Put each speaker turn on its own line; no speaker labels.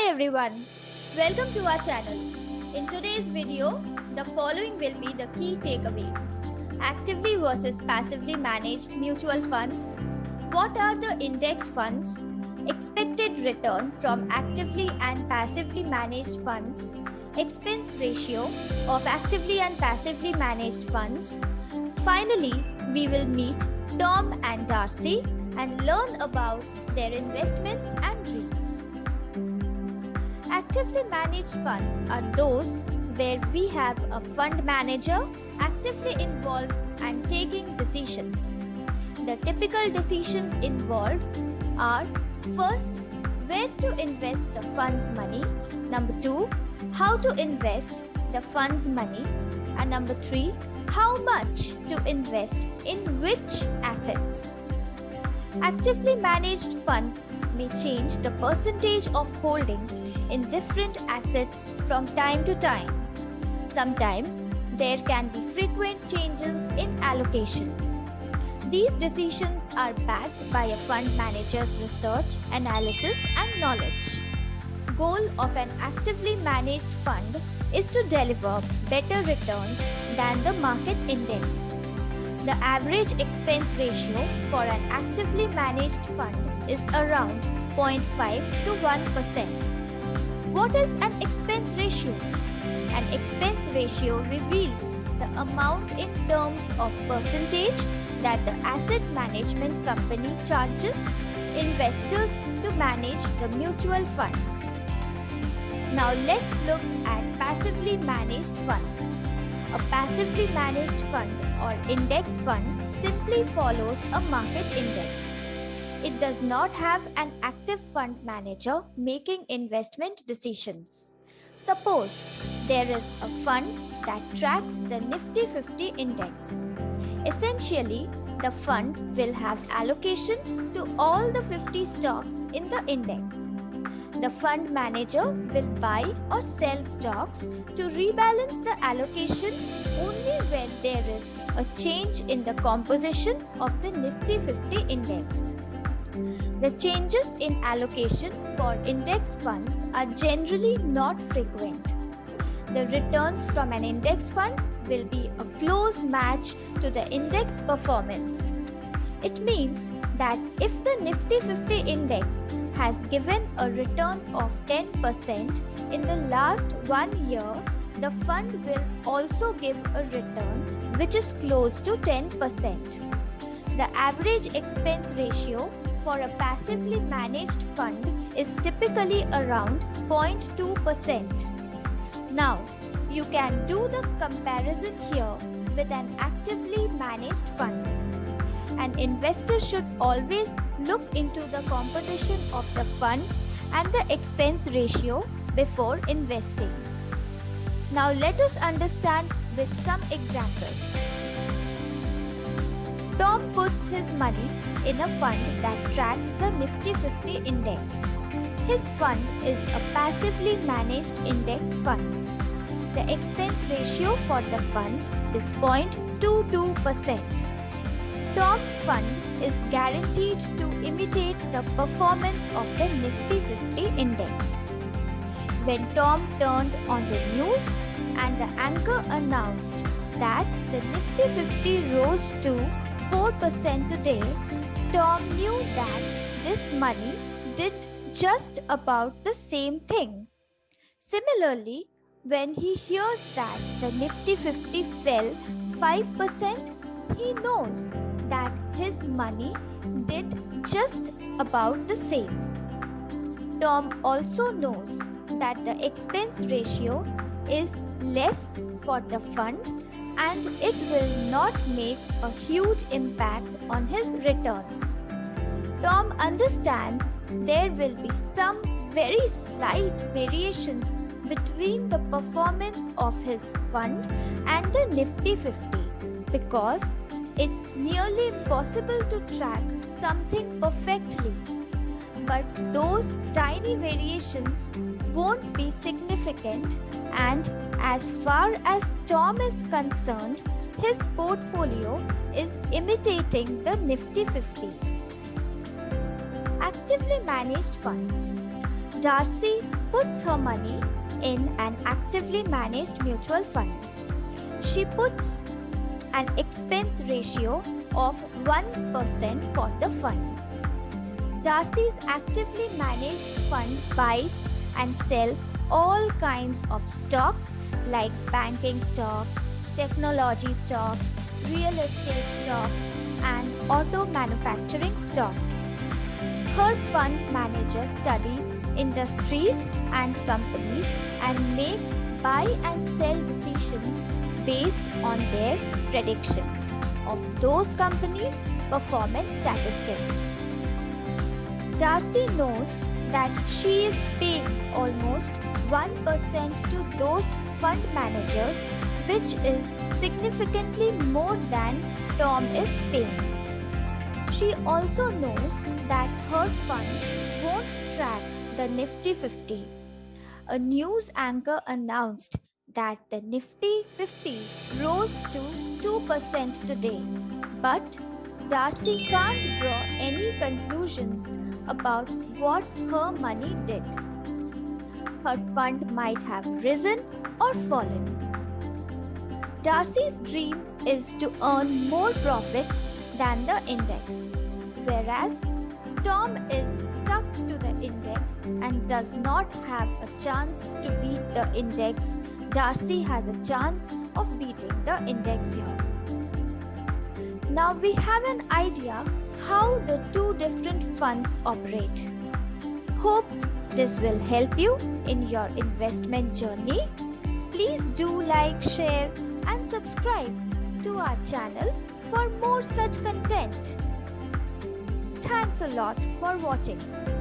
Hi everyone, welcome to our channel. In today's video, the following will be the key takeaways. Actively versus passively managed mutual funds. What are the index funds? Expected return from actively and passively managed funds. Expense ratio of actively and passively managed funds. Finally, we will meet Tom and Darcy and learn about their investments and dreams. Actively managed funds are those where we have a fund manager actively involved and taking decisions. The typical decisions involved are: first, where to invest the fund's money; number 2, how to invest the fund's money; and number 3, how much to invest in which assets. Actively managed funds may change the percentage of holdings in different assets from time to time. Sometimes there can be frequent changes in allocation. These decisions are backed by a fund manager's research, analysis, and knowledge. Goal of an actively managed fund is to deliver better returns than the market index. The average expense ratio for an actively managed fund is around 0.5 to 1%. What is an expense ratio? An expense ratio reveals the amount in terms of percentage that the asset management company charges investors to manage the mutual fund. Now let's look at passively managed funds. A passively managed fund or index fund simply follows a market index. It does not have an active fund manager making investment decisions. Suppose there is a fund that tracks the Nifty 50 index. Essentially, the fund will have allocation to all the 50 stocks in the index. The fund manager will buy or sell stocks to rebalance the allocation only when there is a change in the composition of the Nifty 50 index. The changes in allocation for index funds are generally not frequent. The returns from an index fund will be a close match to the index performance. It means that if the Nifty 50 index has given a return of 10% in the last 1 year, the fund will also give a return which is close to 10%. The average expense ratio for a passively managed fund is typically around 0.2%. Now, you can do the comparison here with an actively managed fund. An investor should always look into the composition of the funds and the expense ratio before investing. Now let us understand with some examples. Tom puts his money in a fund that tracks the Nifty 50 index. His fund is a passively managed index fund. The expense ratio for the funds is 0.22%. Tom's fund is guaranteed to imitate the performance of the Nifty 50 index. When Tom turned on the news and the anchor announced that the Nifty 50 rose to 4% today, Tom knew that this money did just about the same thing. Similarly, when he hears that the Nifty 50 fell 5%, he knows that his money did just about the same. Tom also knows that the expense ratio is less for the fund and it will not make a huge impact on his returns. Tom understands there will be some very slight variations between the performance of his fund and the Nifty 50 because it's nearly impossible to track something perfectly. But those tiny variations won't be significant, and as far as Tom is concerned, his portfolio is imitating the Nifty 50. Actively managed funds. Darcy puts her money in an actively managed mutual fund. She puts an expense ratio of 1% for the fund. Darcy's actively managed fund buys and sells all kinds of stocks like banking stocks, technology stocks, real estate stocks, and auto manufacturing stocks. Her fund manager studies industries and companies and makes buy and sell decisions based on their predictions of those companies' performance statistics. Darcy knows that she is paying almost 1% to those fund managers, which is significantly more than Tom is paying. She also knows that her fund won't track the Nifty 50. A news anchor announced that the Nifty 50 rose to 2% today, but Darcy can't draw any conclusions about what her money did. Her fund might have risen or fallen. Darcy's dream is to earn more profits than the index, whereas Tom is stuck to the index and does not have a chance to beat the index. Darcy has a chance of beating the index here. Now we have an idea how the two different funds operate. Hope this will help you in your investment journey. Please do like, share, and subscribe to our channel for more such content. Thanks a lot for watching.